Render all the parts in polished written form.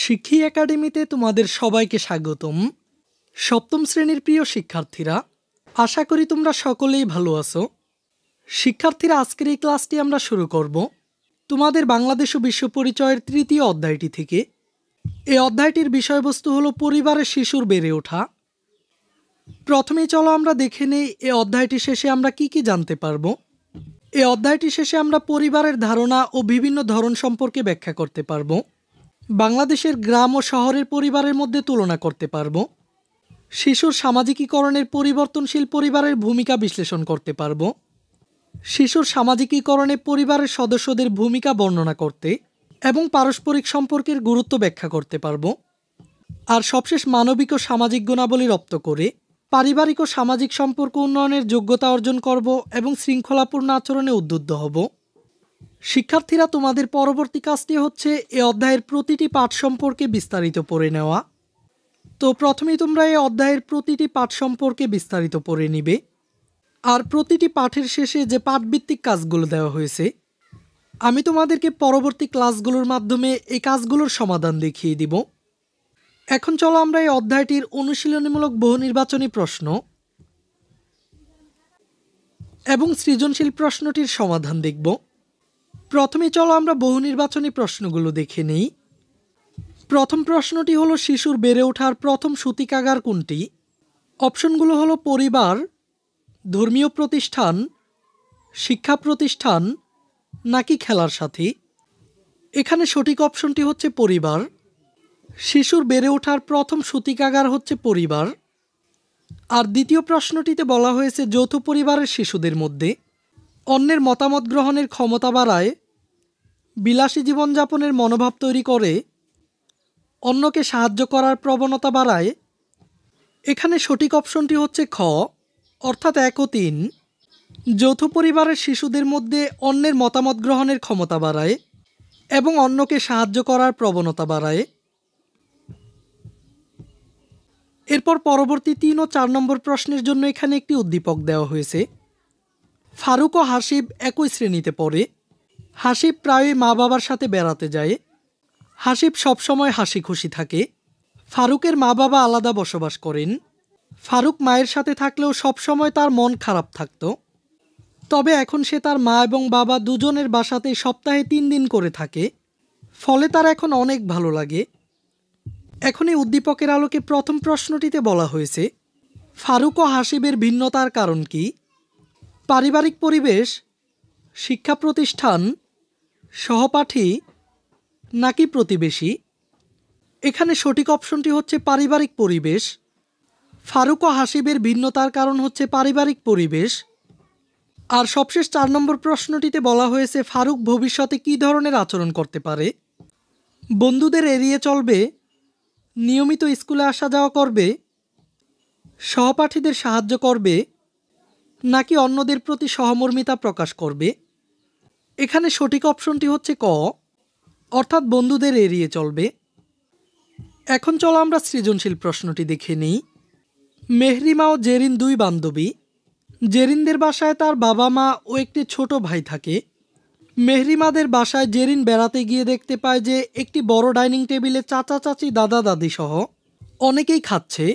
শিক্ষী একাডেমিতে তোমাদের সবাইকে স্বাগতম। সপ্তম শ্রেণীর প্রিয় শিক্ষার্থীরা, আশা করি তোমরা সকলেই ভালো আছো। শিক্ষার্থীরা, আজকের এই ক্লাসটি আমরা শুরু করব তোমাদের বাংলাদেশ ও বিশ্ব পরিচয়ের তৃতীয় অধ্যায়টি থেকে। এই অধ্যায়টির বিষয়বস্তু হলো পরিবারের শিশুর বেড়ে ওঠা। প্রথমেই চলো আমরা দেখে নেই এই অধ্যায়টি শেষে আমরা কি কি জানতে পারবো। এই অধ্যায়টি শেষে আমরা পরিবারের ধারণা ও বিভিন্ন ধরন সম্পর্কে ব্যাখ্যা করতে পারবো। বাংলাদেশের গ্রাম ও শহরের পরিবারের মধ্যে তুলনা করতে পারব। শিশুর সামাজিকীকরণের পরিবর্তনশীল পরিবারের ভূমিকা বিশ্লেষণ করতে পারব। শিশুর সামাজিকীকরণে পরিবারের সদস্যদের ভূমিকা বর্ণনা করতে এবং পারস্পরিক সম্পর্কের গুরুত্ব ব্যাখ্যা করতে পারব। আর সবশেষ মানবিক ও সামাজিক গুণাবলী রপ্ত করে পারিবারিক ও সামাজিক সম্পর্ক উন্নয়নের যোগ্যতা অর্জন করব এবং শৃঙ্খলাপূর্ণ আচরণে উদ্বুদ্ধ হব। শিক্ষার্থীরা, তোমাদের পরবর্তী কাজটি হচ্ছে এই অধ্যায়ের প্রতিটি পাঠ সম্পর্কে বিস্তারিত পড়ে নেওয়া। তো প্রথমেই তোমরা এই অধ্যায়ের প্রতিটি পাঠ সম্পর্কে বিস্তারিত পড়ে নিবে। আর প্রতিটি পাঠের শেষে যে পাঠভিত্তিক কাজগুলো দেওয়া হয়েছে, আমি তোমাদেরকে পরবর্তী ক্লাসগুলোর মাধ্যমে এই কাজগুলোর সমাধান দেখিয়ে দিব। এখন চলো আমরা এই অধ্যায়টির অনুশীলনীমূলক বহু নির্বাচনী প্রশ্ন এবং সৃজনশীল প্রশ্নটির সমাধান দেখব। প্রথমে চলো আমরা বহু নির্বাচনী প্রশ্নগুলো দেখে নিই। প্রথম প্রশ্নটি হলো, শিশুর বেড়ে ওঠার প্রথম সূতিকাগার কোনটি? অপশনগুলো হলো পরিবার, ধর্মীয় প্রতিষ্ঠান, শিক্ষা প্রতিষ্ঠান নাকি খেলার সাথী। এখানে সঠিক অপশনটি হচ্ছে পরিবার। শিশুর বেড়ে ওঠার প্রথম সূতিকাগার হচ্ছে পরিবার। আর দ্বিতীয় প্রশ্নটিতে বলা হয়েছে, যৌথ পরিবারের শিশুদের মধ্যে অন্যের মতামত গ্রহণের ক্ষমতা বাড়ায়, বিলাসী জীবনযাপনের মনোভাব তৈরি করে, অন্যকে সাহায্য করার প্রবণতা বাড়ায়। এখানে সঠিক অপশনটি হচ্ছে খ, অর্থাৎ 1 ও 3। যৌথ পরিবারের শিশুদের মধ্যে অন্যের মতামত গ্রহণের ক্ষমতা বাড়ায় এবং অন্যকে সাহায্য করার প্রবণতা বাড়ায়। এরপর পরবর্তী 3 ও 4 নম্বর প্রশ্নের জন্য এখানে একটি উদ্দীপক দেওয়া হয়েছে। ফারুক ও হাসিব একই শ্রেণীতে পড়ে। হাসিব প্রায়ই মা বাবার সাথে বেড়াতে যায়। হাসিব সবসময় হাসি খুশি থাকে। ফারুকের মা বাবা আলাদা বসবাস করেন। ফারুক মায়ের সাথে থাকলেও সবসময় তার মন খারাপ থাকত। তবে এখন সে তার মা এবং বাবা দুজনের বাসাতেই সপ্তাহে 3 দিন করে থাকে, ফলে তার এখন অনেক ভালো লাগে। এখন এই উদ্দীপকের আলোকে প্রথম প্রশ্নটিতে বলা হয়েছে, ফারুক ও হাসিবের ভিন্নতার কারণ কি? পারিবারিক পরিবেশ, শিক্ষা প্রতিষ্ঠান, সহপাঠী নাকি প্রতিবেশী। এখানে সঠিক অপশনটি হচ্ছে পারিবারিক পরিবেশ। ফারুক ও হাসিবের ভিন্নতার কারণ হচ্ছে পারিবারিক পরিবেশ। আর সবশেষ 4 নম্বর প্রশ্নটিতে বলা হয়েছে, ফারুক ভবিষ্যতে কী ধরনের আচরণ করতে পারে? বন্ধুদের এড়িয়ে চলবে, নিয়মিত স্কুলে আসা যাওয়া করবে, সহপাঠীদের সাহায্য করবে নাকি অন্যদের প্রতি সহমর্মিতা প্রকাশ করবে। এখানে সঠিক অপশনটি হচ্ছে ক, অর্থাৎ বন্ধুদের এড়িয়ে চলবে। এখন চলো আমরা সৃজনশীল প্রশ্নটি দেখে নিই। মেহরিমা ও জেরিন 2 বান্ধবী। জেরিনদের বাসায় তার বাবা মা ও একটি ছোট ভাই থাকে। মেহরিমাদের বাসায় জেরিন বেড়াতে গিয়ে দেখতে পায় যে একটি বড় ডাইনিং টেবিলে চাচা চাচি দাদা দাদি সহ অনেকেই খাচ্ছে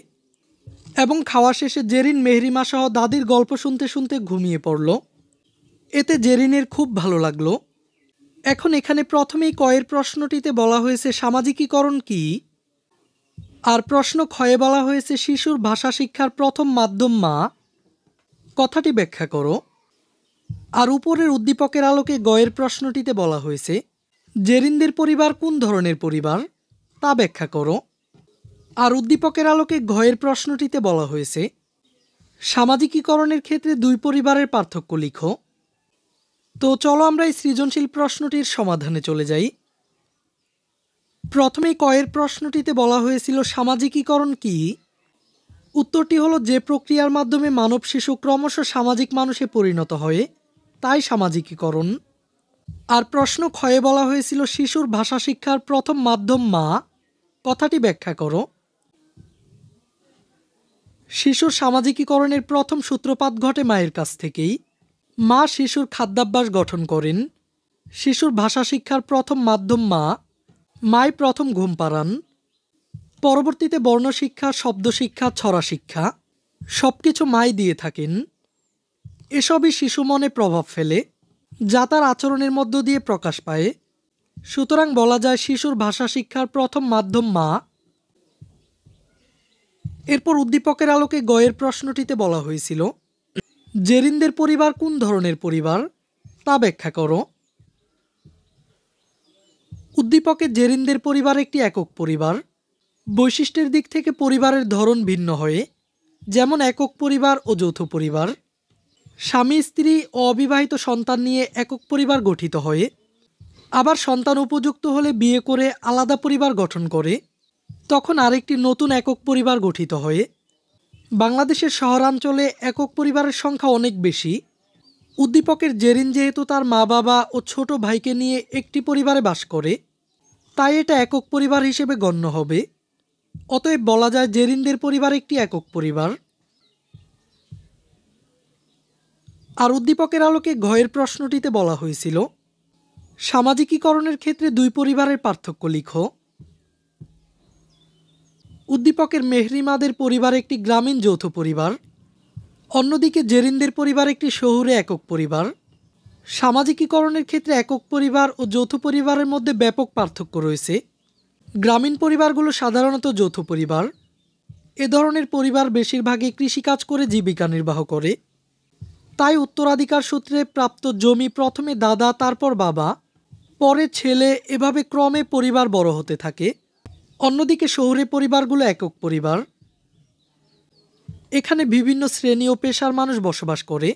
এবং খাওয়া শেষে জেরিন মেহরিমা সহ দাদির গল্প শুনতে শুনতে ঘুমিয়ে পড়ল। এতে জেরিনের খুব ভালো লাগলো। এখন এখানে প্রথমেই কয়ের প্রশ্নটিতে বলা হয়েছে সামাজিকীকরণ কি, আর প্রশ্ন ক্ষয়ে বলা হয়েছে শিশুর ভাষা শিক্ষার প্রথম মাধ্যম মা। কথাটি ব্যাখ্যা করো। আর উপরের উদ্দীপকের আলোকে গয়ের প্রশ্নটিতে বলা হয়েছে জেরিনদের পরিবার কোন ধরনের পরিবার, তা ব্যাখ্যা করো। আর উদ্দীপকের আলোকে ঘয়ের প্রশ্নটিতে বলা হয়েছে সামাজিকীকরণের ক্ষেত্রে 2 পরিবারের পার্থক্য লিখো। তো চলো আমরা এই সৃজনশীল প্রশ্নটির সমাধানে চলে যাই। প্রথমেই কয়ের প্রশ্নটিতে বলা হয়েছিল সামাজিকীকরণ কি? উত্তরটি হলো, যে প্রক্রিয়ার মাধ্যমে মানব শিশু ক্রমশ সামাজিক মানুষে পরিণত হয় তাই সামাজিকীকরণ। আর প্রশ্ন ক্ষয়ে বলা হয়েছিল শিশুর ভাষা শিক্ষার প্রথম মাধ্যম মা। কথাটি ব্যাখ্যা করো। শিশুর সামাজিকীকরণের প্রথম সূত্রপাত ঘটে মায়ের কাছ থেকেই। মা শিশুর খাদ্যাভ্যাস গঠন করেন। শিশুর ভাষা শিক্ষার প্রথম মাধ্যম মা। মাই প্রথম ঘুম পাড়ান। পরবর্তীতে বর্ণশিক্ষা, শব্দশিক্ষা, ছড়া শিক্ষা সবকিছু মাই দিয়ে থাকেন। এসবই শিশু মনে প্রভাব ফেলে, যা তার আচরণের মধ্য দিয়ে প্রকাশ পায়। সুতরাং বলা যায় শিশুর ভাষা শিক্ষার প্রথম মাধ্যম মা। এরপর উদ্দীপকের আলোকে গয়ের প্রশ্নটিতে বলা হয়েছিল, জেরিনদের পরিবার কোন ধরনের পরিবার তা ব্যাখ্যা করো। উদ্দীপকে জেরিনদের পরিবার একটি একক পরিবার। বৈশিষ্ট্যের দিক থেকে পরিবারের ধরন ভিন্ন হয়ে, যেমন একক পরিবার ও যৌথ পরিবার। স্বামী স্ত্রী ও অবিবাহিত সন্তান নিয়ে একক পরিবার গঠিত হয়ে, আবার সন্তান উপযুক্ত হলে বিয়ে করে আলাদা পরিবার গঠন করে, তখন আরেকটি নতুন একক পরিবার গঠিত হয়ে। বাংলাদেশের শহরাঞ্চলে একক পরিবারের সংখ্যা অনেক বেশি। উদ্দীপকের জেরিন যেহেতু তার মা বাবা ও ছোট ভাইকে নিয়ে একটি পরিবারে বাস করে, তাই এটা একক পরিবার হিসেবে গণ্য হবে। অতএব বলা যায় জেরিনদের পরিবার একটি একক পরিবার। আর উদ্দীপকের আলোকে ঘয়ের প্রশ্নটিতে বলা হয়েছিল, সামাজিকীকরণের ক্ষেত্রে দুই পরিবারের পার্থক্য লিখো। উদ্দীপকের মেহরিমাদের পরিবার একটি গ্রামীণ যৌথ পরিবার, অন্যদিকে জেরিনদের পরিবার একটি শহুরে একক পরিবার। সামাজিকীকরণের ক্ষেত্রে একক পরিবার ও যৌথ পরিবারের মধ্যে ব্যাপক পার্থক্য রয়েছে। গ্রামীণ পরিবারগুলো সাধারণত যৌথ পরিবার। এ ধরনের পরিবার বেশিরভাগই কৃষিকাজ করে জীবিকা নির্বাহ করে। তাই উত্তরাধিকার সূত্রে প্রাপ্ত জমি প্রথমে দাদা, তারপর বাবা, পরে ছেলে, এভাবে ক্রমে পরিবার বড় হতে থাকে। অন্যদিকে শহুরে পরিবারগুলো একক পরিবার। এখানে বিভিন্ন শ্রেণী ও পেশার মানুষ বসবাস করে।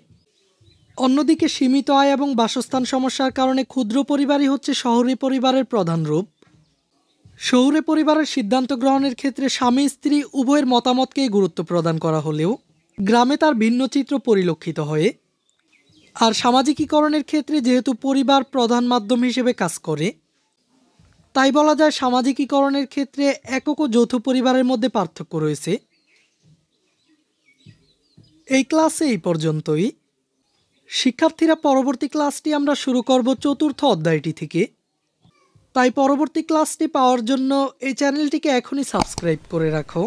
অন্যদিকে সীমিত আয় এবং বাসস্থান সমস্যার কারণে ক্ষুদ্র পরিবারই হচ্ছে শহুরে পরিবারের প্রধান রূপ। শহুরে পরিবারের সিদ্ধান্ত গ্রহণের ক্ষেত্রে স্বামী স্ত্রী উভয়ের মতামতকেই গুরুত্ব প্রদান করা হলেও গ্রামে তার ভিন্ন চিত্র পরিলক্ষিত হয়। আর সামাজিকীকরণের ক্ষেত্রে যেহেতু পরিবার প্রধান মাধ্যম হিসেবে কাজ করে, তাই বলা যায় সামাজিকীকরণের ক্ষেত্রে একক ও যৌথ পরিবারের মধ্যে পার্থক্য রয়েছে। এই ক্লাসে এই পর্যন্তই। শিক্ষার্থীরা, পরবর্তী ক্লাসটি আমরা শুরু করব চতুর্থ অধ্যায়টি থেকে। তাই পরবর্তী ক্লাসটি পাওয়ার জন্য এই চ্যানেলটিকে এখনই সাবস্ক্রাইব করে রাখো।